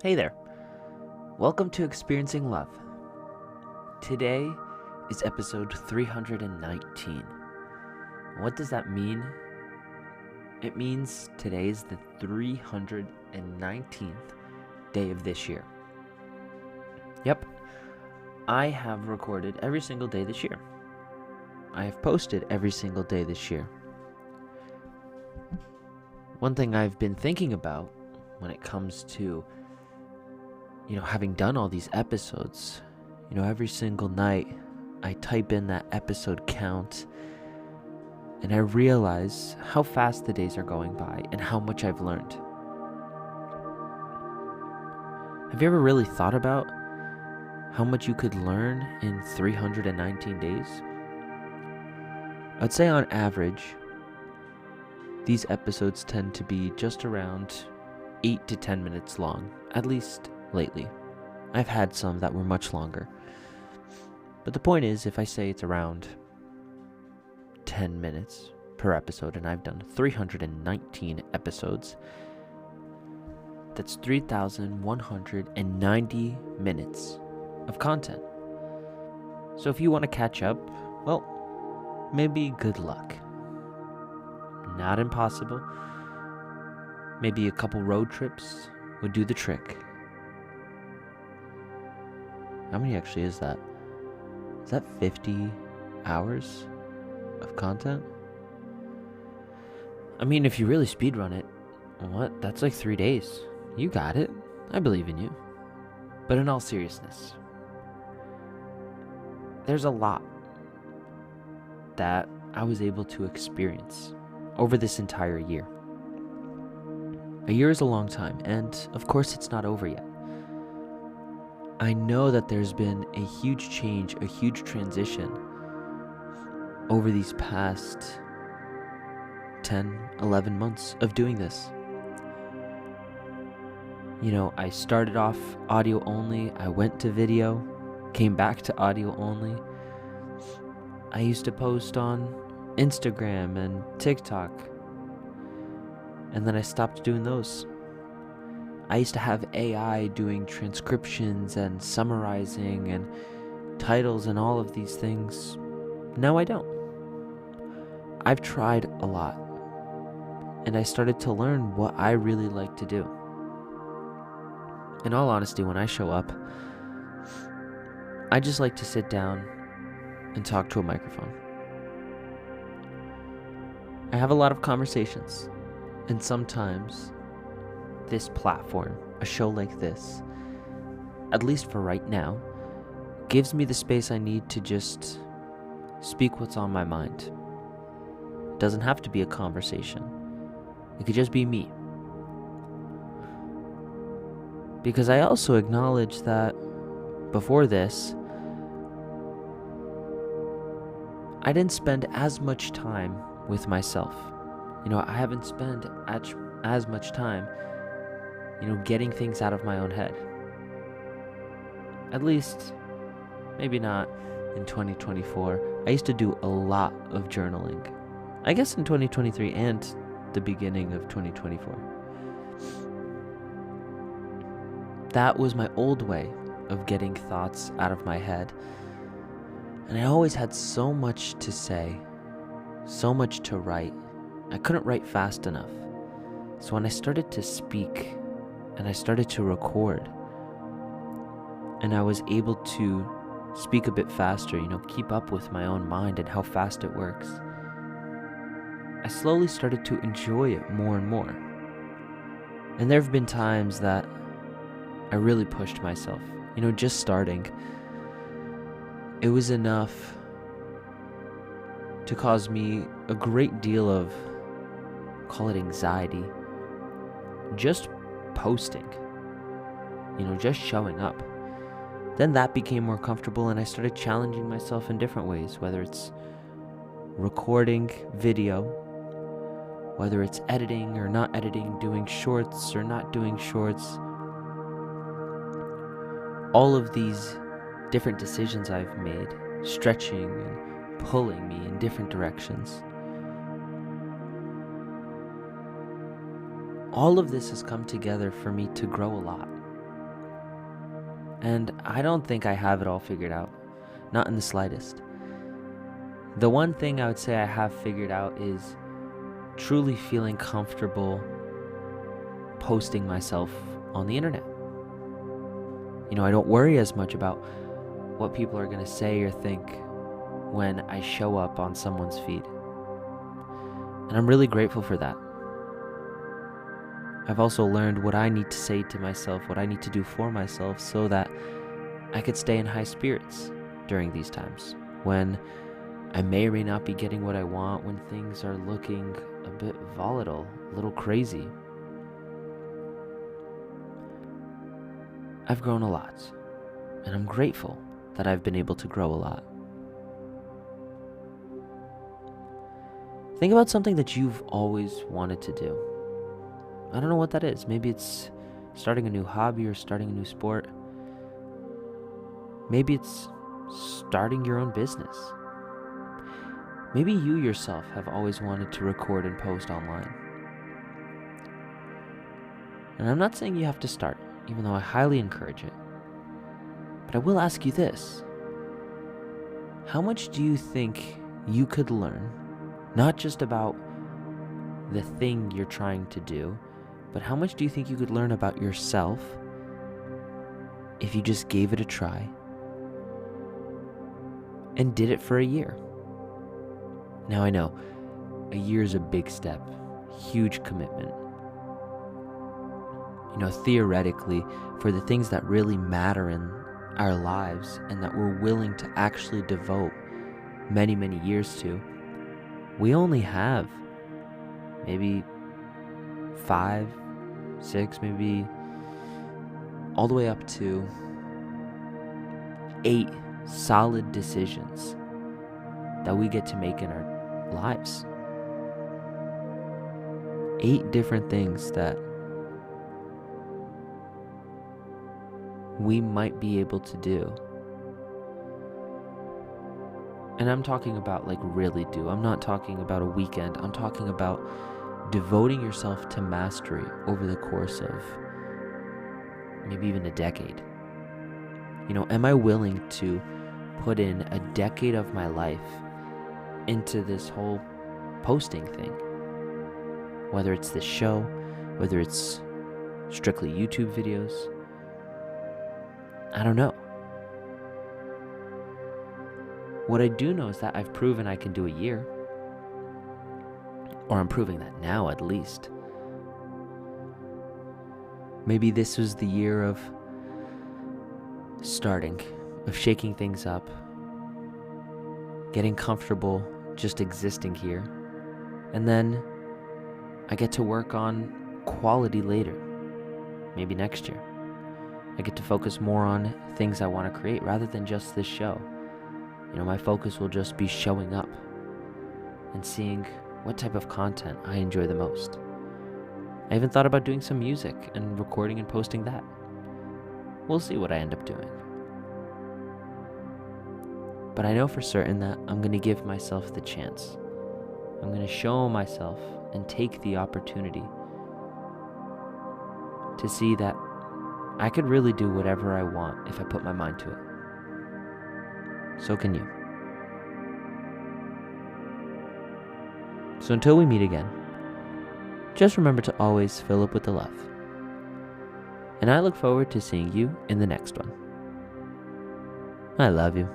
Hey there. Welcome to Experiencing Love. Today is episode 319. What does that mean? It means today is the 319th day of this year. Yep, I have recorded every single day this year. I have posted every single day this year. One thing I've been thinking about when it comes to having done all these episodes, every single night I type in that episode count and I realize how fast the days are going by and how much I've learned. Have you ever really thought about how much you could learn in 319 days? I'd say on average, these episodes tend to be just around 8 to 10 minutes long, at least lately. I've had some that were much longer. But the point is, if I say it's around 10 minutes per episode, and I've done 319 episodes, that's 3,190 minutes of content. So if you want to catch up, well, maybe good luck. Not impossible. Maybe a couple road trips would do the trick. How many actually is that? Is that 50 hours of content? I mean, if you really speedrun it, that's like 3 days. You got it. I believe in you. But in all seriousness, there's a lot that I was able to experience over this entire year. A year is a long time, and of course it's not over yet. I know that there's been a huge change, a huge transition over these past 10, 11 months of doing this. I started off audio only, I went to video, came back to audio only. I used to post on Instagram and TikTok, and then I stopped doing those. I used to have AI doing transcriptions and summarizing and titles and all of these things. Now I don't. I've tried a lot, and I started to learn what I really like to do. In all honesty, when I show up, I just like to sit down and talk to a microphone. I have a lot of conversations, and sometimes this platform, a show like this, at least for right now, gives me the space I need to just speak what's on my mind. It doesn't have to be a conversation. It could just be me. Because I also acknowledge that before this, I didn't spend as much time with myself. I haven't spent as much time getting things out of my own head. At least, maybe not in 2024. I used to do a lot of journaling. I guess in 2023 and the beginning of 2024. That was my old way of getting thoughts out of my head. And I always had so much to say, so much to write. I couldn't write fast enough. So when I started to speak, and I started to record, and I was able to speak a bit faster, keep up with my own mind and how fast it works, I slowly started to enjoy it more and more. And there have been times that I really pushed myself, just starting. It was enough to cause me a great deal of, call it anxiety, just posting, just showing up. Then that became more comfortable and I started challenging myself in different ways, whether it's recording video, whether it's editing or not editing, doing shorts or not doing shorts. All of these different decisions I've made, stretching and pulling me in different directions. All of this has come together for me to grow a lot. And I don't think I have it all figured out, not in the slightest. The one thing I would say I have figured out is truly feeling comfortable posting myself on the internet. I don't worry as much about what people are going to say or think when I show up on someone's feed. And I'm really grateful for that. I've also learned what I need to say to myself, what I need to do for myself so that I could stay in high spirits during these times when I may or may not be getting what I want, when things are looking a bit volatile, a little crazy. I've grown a lot, and I'm grateful that I've been able to grow a lot. Think about something that you've always wanted to do. I don't know what that is. Maybe it's starting a new hobby or starting a new sport. Maybe it's starting your own business. Maybe you yourself have always wanted to record and post online. And I'm not saying you have to start, even though I highly encourage it. But I will ask you this. How much do you think you could learn, not just about the thing you're trying to do, but how much do you think you could learn about yourself if you just gave it a try and did it for a year? Now I know, a year is a big step, huge commitment. Theoretically, for the things that really matter in our lives and that we're willing to actually devote many, many years to, we only have maybe 5, 6, maybe all the way up to 8 solid decisions that we get to make in our lives. 8 different things that we might be able to do. And I'm talking about really do. I'm not talking about a weekend. I'm talking about devoting yourself to mastery over the course of maybe even a decade. Am I willing to put in a decade of my life into this whole posting thing? Whether it's this show, whether it's strictly YouTube videos, I don't know. What I do know is that I've proven I can do a year. Or I'm proving that now, at least. Maybe this was the year of starting, of shaking things up, getting comfortable just existing here, and then I get to work on quality later, maybe next year. I get to focus more on things I want to create rather than just this show. My focus will just be showing up and seeing what type of content I enjoy the most. I even thought about doing some music and recording and posting that. We'll see what I end up doing. But I know for certain that I'm going to give myself the chance. I'm going to show myself and take the opportunity to see that I could really do whatever I want if I put my mind to it. So can you. So until we meet again, just remember to always fill up with the love. And I look forward to seeing you in the next one. I love you.